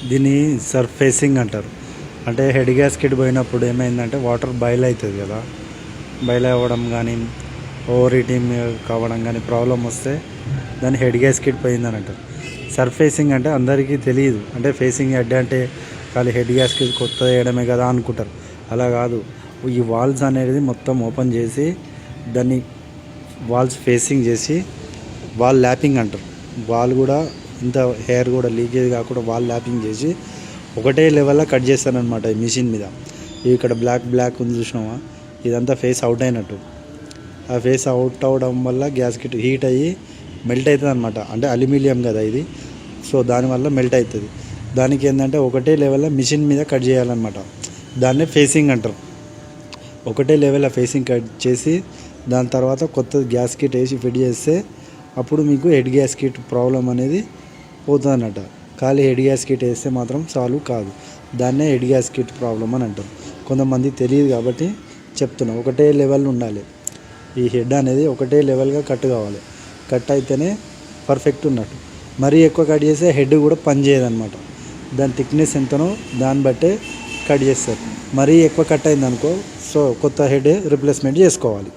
దీన్ని సర్ఫేసింగ్ అంటారు. అంటే హెడ్ గ్యాస్కెట్ పోయినప్పుడు ఏమైందంటే వాటర్ బాయిల్ అవుతుంది కదా, బాయిల్ అవ్వడం కానీ ఓవర్ హీటింగ్ కావడం కానీ ప్రాబ్లం వస్తే దాన్ని హెడ్ గ్యాస్కెట్ పోయిందని అంటారు. సర్ఫేసింగ్ అంటే అందరికీ తెలియదు. అంటే ఫేసింగ్ హెడ్ అంటే ఖాళీ హెడ్ గ్యాస్కెట్ కొత్త వేయడమే కదా అనుకుంటారు. అలా కాదు. ఈ వాల్స్ అనేది మొత్తం ఓపెన్ చేసి దాన్ని వాల్స్ ఫేసింగ్ చేసి వాల్ ల్యాపింగ్ అంటారు. వాల్ కూడా ఇంత హెయిర్ కూడా లీకేజ్ కాకుండా వాల్ ల్యాపింగ్ చేసి ఒకటే లెవెల్లో కట్ చేస్తారనమాట ఈ మిషన్ మీద. ఇక్కడ బ్లాక్ ఉంది చూసినావా, ఇదంతా ఫేస్ అవుట్ అయినట్టు. ఆ ఫేస్ అవుట్ అవడం వల్ల గ్యాస్కెట్ హీట్ అయ్యి మెల్ట్ అవుతుంది అనమాట. అంటే అల్యూమినియం కదా ఇది, సో దానివల్ల మెల్ట్ అవుతుంది. దానికి ఏంటంటే ఒకటే లెవెల్లో మిషన్ మీద కట్ చేయాలన్నమాట. దాన్నే ఫేసింగ్ అంటారు. ఒకటే లెవెల్లో ఫేసింగ్ కట్ చేసి దాని తర్వాత కొత్త గ్యాస్కెట్ వేసి ఫిట్ చేస్తే అప్పుడు మీకు హెడ్ గ్యాస్కెట్ ప్రాబ్లం అనేది పోతుంది అన్నట్ట. ఖాళీ హెడ్ గ్యాస్కెట్ వేస్తే మాత్రం సాల్వ్ కాదు. దాన్నే హెడ్ గ్యాస్కెట్ ప్రాబ్లం అని అంటారు. కొంతమంది తెలియదు కాబట్టి చెప్తున్నా. ఒకటే లెవెల్ ఉండాలి. ఈ హెడ్ అనేది ఒకటే లెవెల్గా కట్ కావాలి. కట్ అయితేనే పర్ఫెక్ట్ ఉన్నట్టు. మరీ ఎక్కువ కట్ చేస్తే హెడ్ కూడా పని చేయదన్నమాట. దాని థిక్నెస్ ఎంతనో దాన్ని బట్టే కట్ చేస్తారు. మరీ ఎక్కువ కట్ అయిందనుకో, సో కొత్త హెడ్ రిప్లేస్మెంట్ చేసుకోవాలి.